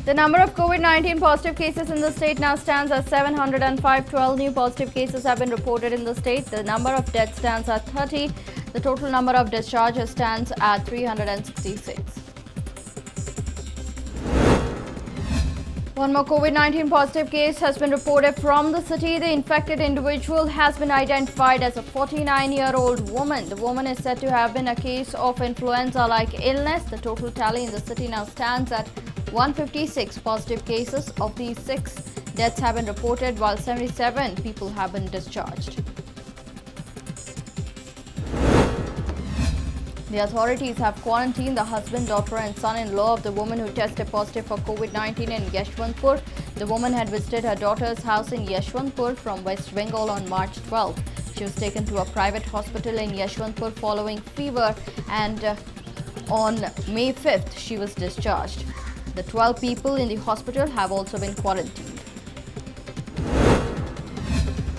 The number of COVID-19 positive cases in the state now stands at 705. 12 new positive cases have been reported in the state. The number of deaths stands at 30. The total number of discharges stands at 366. One more COVID-19 positive case has been reported from the city. The infected individual has been identified as a 49-year-old woman. The woman is said to have been a case of influenza-like illness. The total tally in the city now stands at 156 positive cases. Of these, 6 deaths have been reported, while 77 people have been discharged. The authorities have quarantined the husband, daughter and son-in-law of the woman who tested positive for COVID-19 in Yeshwanthpur. The woman had visited her daughter's house in Yeshwanthpur from West Bengal on March 12. She was taken to a private hospital in Yeshwanthpur following fever, and on May 5th she was discharged. The 12 people in the hospital have also been quarantined.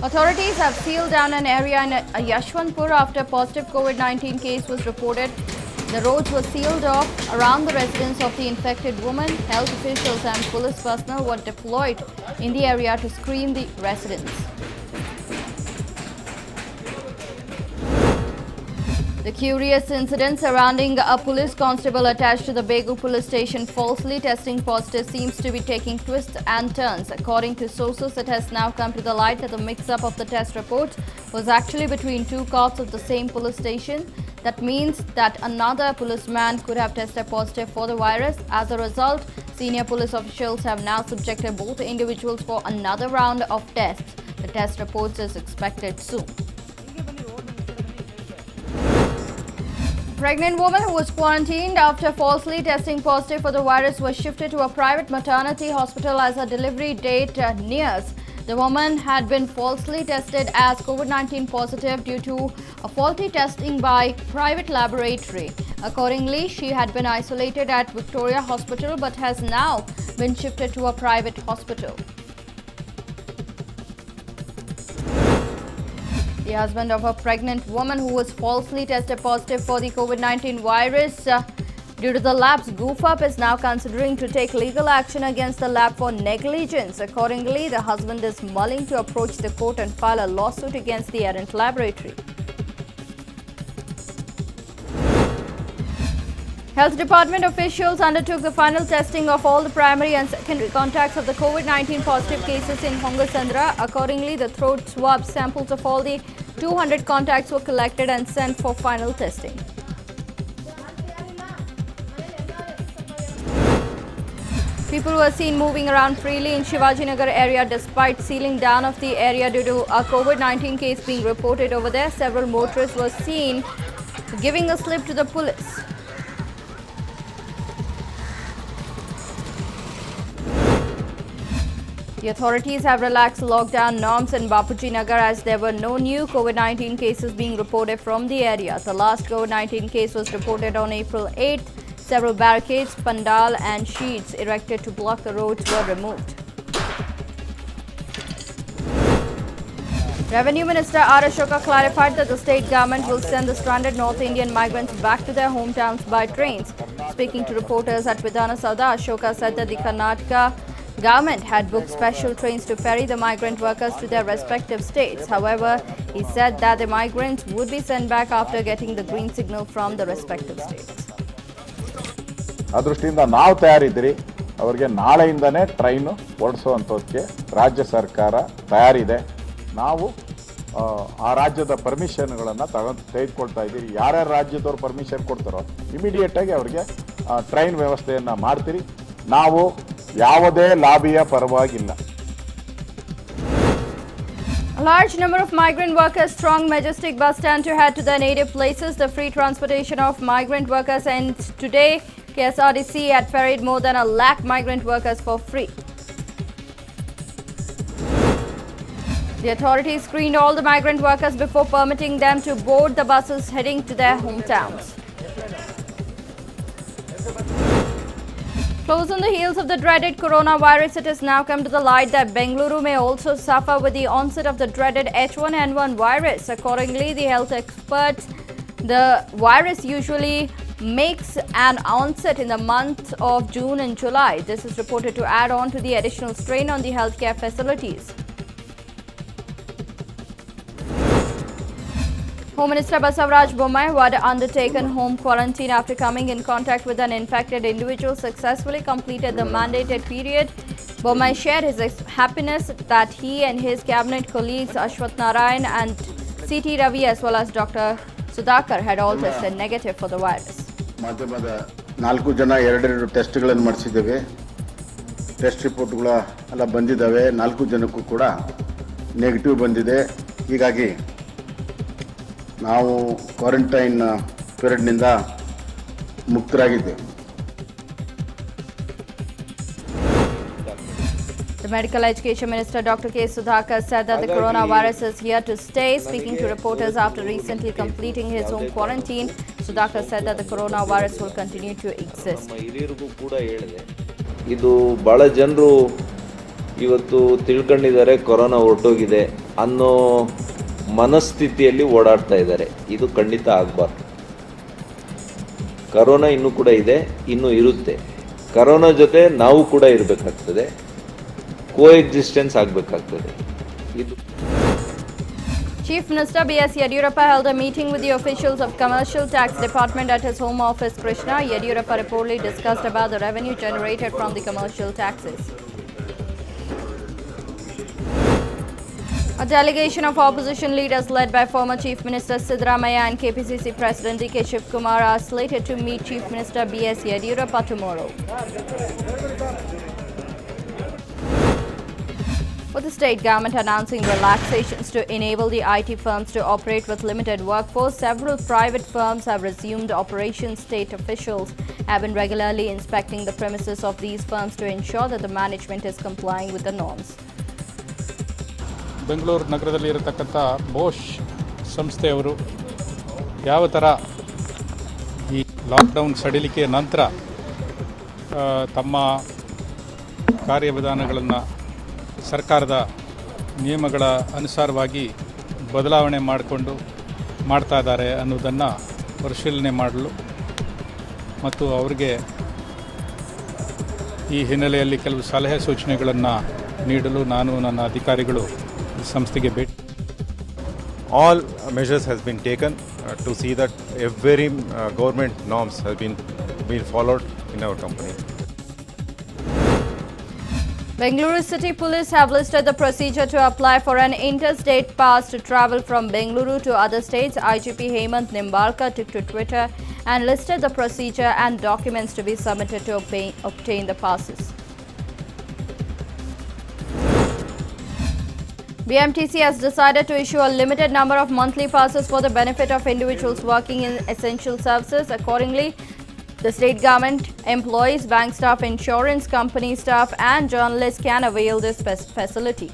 Authorities have sealed down an area in Yeshwanthpur after a positive COVID-19 case was reported. The roads were sealed off around the residence of the infected woman. Health officials and police personnel were deployed in the area to screen the residents. The curious incident surrounding a police constable attached to the Begu police station falsely testing positive seems to be taking twists and turns. According to sources, it has now come to the light that the mix-up of the test reports was actually between 2 cops of the same police station. That means that another policeman could have tested positive for the virus. As a result, senior police officials have now subjected both individuals for another round of tests. The test reports is expected soon. A pregnant woman who was quarantined after falsely testing positive for the virus was shifted to a private maternity hospital as her delivery date nears. The woman had been falsely tested as COVID-19 positive due to a faulty testing by private laboratory. Accordingly, she had been isolated at Victoria Hospital but has now been shifted to a private hospital. The husband of a pregnant woman who was falsely tested positive for the COVID-19 virus due to the lab's goof-up is now considering to take legal action against the lab for negligence. Accordingly, the husband is mulling to approach the court and file a lawsuit against the errant laboratory. Health Department officials undertook the final testing of all the primary and secondary contacts of the COVID-19 positive cases in Hongasandra. Accordingly, the throat swab samples of all the 200 contacts were collected and sent for final testing. People were seen moving around freely in Shivajinagar area despite sealing down of the area due to a COVID-19 case being reported over there. Several motorists were seen giving a slip to the police. The authorities have relaxed lockdown norms in Bapuji Nagar as there were no new COVID-19 cases being reported from the area. The last COVID-19 case was reported on April 8th. Several barricades, pandal and sheets erected to block the roads were removed. Revenue Minister R. Ashoka clarified that the state government will send the stranded North Indian migrants back to their hometowns by trains. Speaking to reporters at Vidhana Soudha, Ashoka said that the Karnataka government had booked special trains to ferry the migrant workers to their respective states. However, he said that the migrants would be sent back after getting the green signal from the respective states. ಅದೃಷ್ಟಿಯಿಂದ ನಾವು ತಯಾರಿದ್ರಿ ಅವರಿಗೆ ನಾಳೆಯಿಂದನೇ train ಓಡಿಸುವಂಥದ್ದಕ್ಕೆ ರಾಜ್ಯ ಸರ್ಕಾರ ತಯಾರಿದೆ. ನಾವು ಆ ರಾಜ್ಯದ ಪರ್ಮಿಷನ್ಗಳನ್ನು ತೆಗೆದುಕೊಳ್ತಾ ಇದ್ದೀವಿ. ಯಾರ್ಯಾರು ರಾಜ್ಯದವ್ರು ಪರ್ಮಿಷನ್ ಕೊಡ್ತಾರೋ ಇಮಿಡಿಯೇಟಾಗಿ ಅವರಿಗೆ ಟ್ರೈನ್ ವ್ಯವಸ್ಥೆಯನ್ನು ಮಾಡ್ತೀರಿ. ನಾವು ಯಾವುದೇ ಲಾಬಿಯ ಪರವಾಗಿಲ್ಲ. A large number of migrant workers thronged Majestic bus stand to head to their native places. The free transportation of migrant workers ends today. KSRTC had ferried more than 1 lakh migrant workers for free. The authorities screened all the migrant workers before permitting them to board the buses heading to their hometowns. Close on the heels of the dreaded coronavirus, it has now come to the light that Bengaluru may also suffer with the onset of the dreaded H1N1 virus. Accordingly, the health experts, the virus usually makes an onset in the month of June and July. This is reported to add on to the additional strain on the healthcare facilities. Home Minister Basavaraj Bommai had undertaken home quarantine after coming in contact with an infected individual, successfully completed the mandated period. Bommai shared his happiness that he and his cabinet colleagues Ashwath Narayan and C.T. Ravi as well as Dr. Sudhakar had all tested negative for the virus. ಮಾಧ್ಯಮದ 4 ಜನ ಎರಡೆರಡು ಟೆಸ್ಟ್ಗಳನ್ನು ಮಾಡಿಸಿದ್ದೇವೆ. Test ರಿಪೋರ್ಟ್ಗಳ ಎಲ್ಲ ಬಂದಿದ್ದಾವೆ. 4 ಜನಕ್ಕೂ ಕೂಡ negative ಬಂದಿದೆ. ಹೀಗಾಗಿ ನಾವು quarantine ಪೀರಿಯಡ್ನಿಂದ ಮುಕ್ತರಾಗಿದ್ದೇವೆ. The Medical Education Minister Dr. K. Sudhakar said that the coronavirus is here to stay. Speaking to reporters after recently completing his home quarantine, Sudhakar said that the coronavirus will continue to exist. ನಮ್ಮ ಹಿರಿಯರಿಗೂ ಕೂಡ ಹೇಳಿದೆ, ಇದು ಭಾಳ ಜನರು ಇವತ್ತು ತಿಳ್ಕೊಂಡಿದ್ದಾರೆ corona ಹೊರಟೋಗಿದೆ ಅನ್ನೋ ಮನಸ್ಥಿತಿಯಲ್ಲಿ ಓಡಾಡ್ತಾ ಇದ್ದಾರೆ. ಇದು ಖಂಡಿತ ಆಗಬಾರ್ದು. ಕರೋನಾ ಇನ್ನೂ ಕೂಡ ಇದೆ, ಇನ್ನೂ ಇರುತ್ತೆ. ಕರೋನಾ ಜೊತೆ ನಾವು ಕೂಡ ಇರಬೇಕಾಗ್ತದೆ, ಕೋಎಕ್ಸಿಸ್ಟೆನ್ಸ್ ಆಗಬೇಕಾಗ್ತದೆ. ಇದು Chief Minister B.S. Yediyurappa held a meeting with the officials of Commercial Tax Department at his home office, Krishna. Yediyurappa reportedly discussed about the revenue generated from the commercial taxes. A delegation of opposition leaders led by former Chief Minister Siddaramaiah and KPCC President D.K. Shivkumar are slated to meet Chief Minister B.S. Yediyurappa tomorrow. With the state government announcing relaxations to enable the IT firms to operate with limited workforce, several private firms have resumed operations. State officials have been regularly inspecting the premises of these firms to ensure that the management is complying with the norms. Bengaluru ನಗರದಲ್ಲಿ ಇರತಕ್ಕಂಥ Bosch ಸಂಸ್ಥೆಯವರು ಯಾವ ಥರ ಈ lockdown ಸಡಿಲಿಕೆ ನಂತರ ತಮ್ಮ ಕಾರ್ಯವಿಧಾನಗಳನ್ನು ಸರ್ಕಾರದ ನಿಯಮಗಳ ಅನುಸಾರವಾಗಿ ಬದಲಾವಣೆ ಮಾಡ್ತಾ ಇದ್ದಾರೆ ಅನ್ನೋದನ್ನು ಪರಿಶೀಲನೆ ಮಾಡಲು ಮತ್ತು ಅವರಿಗೆ ಈ ಹಿನ್ನೆಲೆಯಲ್ಲಿ ಕೆಲವು ಸಲಹೆ ಸೂಚನೆಗಳನ್ನು ನೀಡಲು ನಾನು ನನ್ನ ಅಧಿಕಾರಿಗಳು ಈ ಸಂಸ್ಥೆಗೆ ಭೇಟಿ. All measures has been taken to see that every government norms have been followed in our company. Bengaluru City Police have listed the procedure to apply for an interstate pass to travel from Bengaluru to other states. IGP Hemant Nimbalkar took to Twitter and listed the procedure and documents to be submitted to obtain the passes. BMTC has decided to issue a limited number of monthly passes for the benefit of individuals working in essential services. Accordingly, the state government employees, bank staff, insurance company staff and journalists can avail this facility.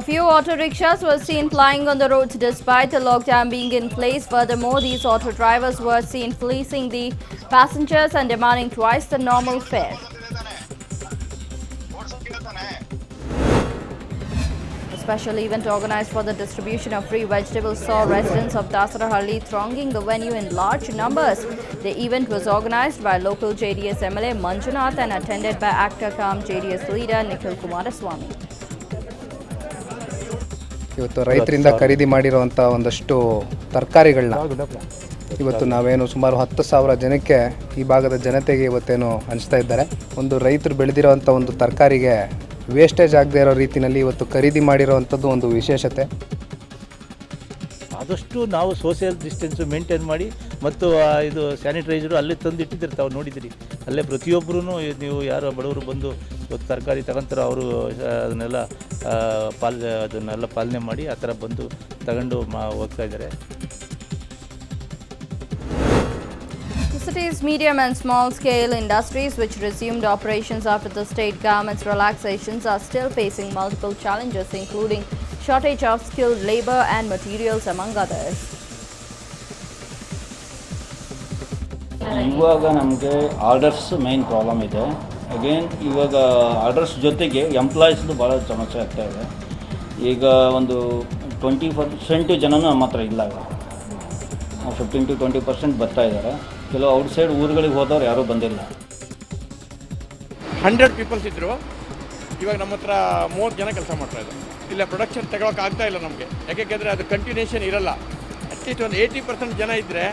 A few auto rickshaws were seen plying on the roads despite the lockdown being in place. Furthermore, these auto drivers were seen fleecing the passengers and demanding twice the normal fare. A special event organized for the distribution of free vegetables saw residents of Dasarahalli thronging the venue in large numbers. The event was organized by local JDS MLA Manjunath and attended by actor cum JDS leader Nikhil Kumaraswamy. ಇವತ್ತು ರೈತರಿಂದ ಖರೀದಿ ಮಾಡಿರುವಂಥ ಒಂದಷ್ಟು ತರಕಾರಿಗಳನ್ನ ಇವತ್ತು ನಾವೇನು ಸುಮಾರು 10,000 ಜನಕ್ಕೆ ಈ ಭಾಗದ ಜನತೆಗೆ ಇವತ್ತೇನು ಹಂಚ್ತಾ ಇದ್ದಾರೆ. ಒಂದು ರೈತರು ಬೆಳೆದಿರೋವಂಥ ಒಂದು ತರಕಾರಿಗೆ ವೇಸ್ಟೇಜ್ ಆಗದೆ ಇರೋ ರೀತಿಯಲ್ಲಿ ಇವತ್ತು ಖರೀದಿ ಮಾಡಿರೋವಂಥದ್ದು ಒಂದು ವಿಶೇಷತೆ. ಆದಷ್ಟು ನಾವು ಸೋಷಿಯಲ್ ಡಿಸ್ಟೆನ್ಸು ಮೇಂಟೈನ್ ಮಾಡಿ ಮತ್ತು ಇದು ಸ್ಯಾನಿಟೈಸರು ಅಲ್ಲೇ ತಂದಿಟ್ಟಿದ್ದಾರೆ, ತಾವು ನೋಡಿದಿರಿ. ಅಲ್ಲೇ ಪ್ರತಿಯೊಬ್ಬರೂ ನೀವು ಯಾರು ಬಡವರು ಬಂದು ತರಕಾರಿ ತಗೊಂತಾರೋ ಅವರು ಅದನ್ನೆಲ್ಲ ಪಾಲನೆ ಮಾಡಿ ಆ ಥರ ಬಂದು ತಗೊಂಡು ಹೋಗ್ತಾ ಇದ್ದಾರೆ. The city's medium and small scale industries, which resumed operations after the state government's relaxations, are still facing multiple challenges, including shortage of skilled labor and materials, among others. ಇವಾಗ ನಮಗೆ ಆರ್ಡರ್ಸ್ ಮೇನ್ ಪ್ರಾಬ್ಲಮ್ ಇದೆ. Again ಇವಾಗ orders ಜೊತೆಗೆ ಎಂಪ್ಲಾಯೀಸ್ದು ಭಾಳ ಸಮಸ್ಯೆ ಆಗ್ತಾಯಿದೆ. ಈಗ ಒಂದು 20% ಜನನೂ ನಮ್ಮ ಹತ್ರ ಇಲ್ಲ. 15-20% ಬರ್ತಾ ಇದ್ದಾರೆ. ಕೆಲವು ಔಟ್ಸೈಡ್ ಊರುಗಳಿಗೆ ಹೋದವ್ರು ಯಾರೂ ಬಂದಿಲ್ಲ. 100 ಪೀಪಲ್ಸ್ ಇದ್ದರು, ಇವಾಗ ನಮ್ಮ ಹತ್ರ 30 ಜನ ಕೆಲಸ ಮಾಡ್ತಾಯಿದ್ದಾರೆ. ಇಲ್ಲ ಪ್ರೊಡಕ್ಷನ್ ತಗೊಳಕ್ಕಾಗ್ತಾ ಇಲ್ಲ ನಮಗೆ, ಯಾಕೆಂದರೆ ಅದು ಕಂಟಿನ್ಯೂಷನ್ ಇರಲ್ಲ. ಅಟ್ಲೀಸ್ಟ್ ಒಂದು 80% ಜನ ಇದ್ದರೆ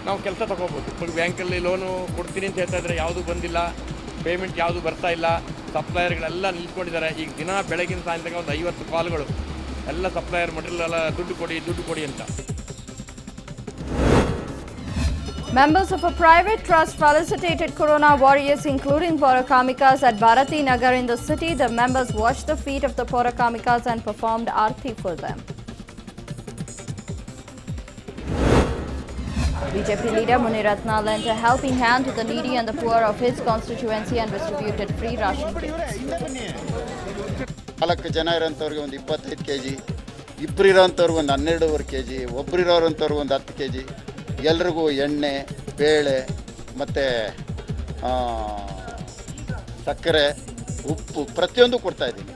ನಾವು ಕೆಲಸ ತೊಗೋಬೋದು. ಬ್ಯಾಂಕಲ್ಲಿ ಲೋನು ಕೊಡ್ತೀನಿ ಅಂತ ಹೇಳ್ತಾ ಇದ್ದಾರೆ, ಯಾವುದೂ ಬಂದಿಲ್ಲ, ಪೇಮೆಂಟ್ ಯಾವುದು ಬರ್ತಾ ಇಲ್ಲ, ಸಪ್ಲೈಯರ್ಗಳೆಲ್ಲ ನಿಲ್ತ್ಕೊಂಡಿದ್ದಾರೆ. ಈಗ ದಿನ ಬೆಳಗಿನ ಸಾಯಂಕಾಲ ಒಂದು 50 ಕಾಲ್ಗಳು, ಎಲ್ಲ ಸಪ್ಲೈಯರ್ ಮಟೀರಿಯಲ್ ಎಲ್ಲ ದುಡ್ಡು ಕೊಡಿ ಅಂತ. Members of a private trust felicitated Corona warriors, including Paurakamikas at Bharati Nagar in the city. The members washed the feet of the Paurakamikas and performed aarti for them. BJP leader Muniratna lent a helping hand to the needy and the poor of his constituency and distributed free ration kits. 4 ಜನ ಇರೋಂಥವ್ರಿಗೆ ಒಂದು 25 kg, ಇಬ್ಬರು ಇರೋಂಥವ್ರಿಗೆ ಒಂದು 12.5 kg, ಒಬ್ಬರು ಇರೋಂಥವ್ರಿಗೆ ಒಂದು 10 kg, ಎಲ್ರಿಗೂ ಎಣ್ಣೆ, ಬೇಳೆ ಮತ್ತು ಸಕ್ಕರೆ, ಉಪ್ಪು ಪ್ರತಿಯೊಂದು ಕೊಡ್ತಾ ಇದ್ದೀನಿ.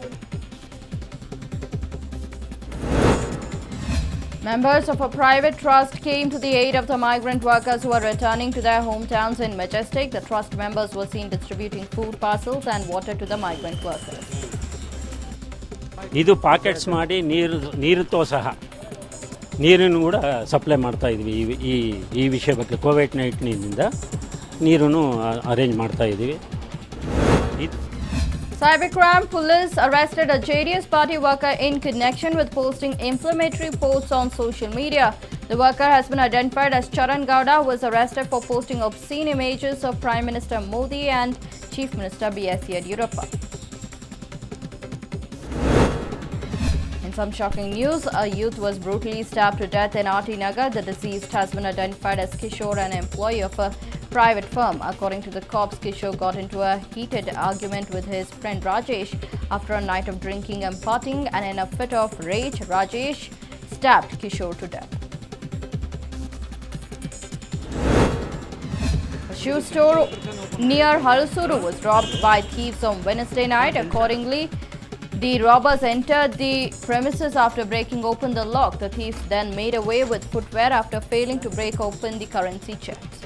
Members of a private trust came to the aid of the migrant workers who are returning to their hometowns in Majestic. The trust members were seen distributing food parcels and water to the migrant workers. ಇದು pockets ಮಾಡಿ ನೀರುತ್ತೋ ಸಹ ನೀರನ್ನು ಕೂಡ supply ಮಾಡ್ತಾ ಇದ್ವಿ. ಈ ವಿಷಯ ಬಗ್ಗೆ ಕೋವಿಡ್-19 ನೀರನ್ನು ಅರೇಂಜ್ ಮಾಡ್ತಾ ಇದ್ದೀವಿ. Cybercrime police arrested a JDS party worker in connection with posting inflammatory posts on social media. The worker has been identified as Charan Gowda, who was arrested for posting obscene images of Prime Minister Modi and Chief Minister B.S. Yediyurappa. In some shocking news, a youth was brutally stabbed to death in RT Nagar. The deceased has been identified as Kishore, an employee of a private firm. According to the cops, Kishore got into a heated argument with his friend Rajesh after a night of drinking and partying, and in a fit of rage, Rajesh stabbed Kishore to death. A shoe store near Halusuru was robbed by thieves on Wednesday night. Accordingly, the robbers entered the premises after breaking open the lock. The thieves then made away with footwear after failing to break open the currency chests.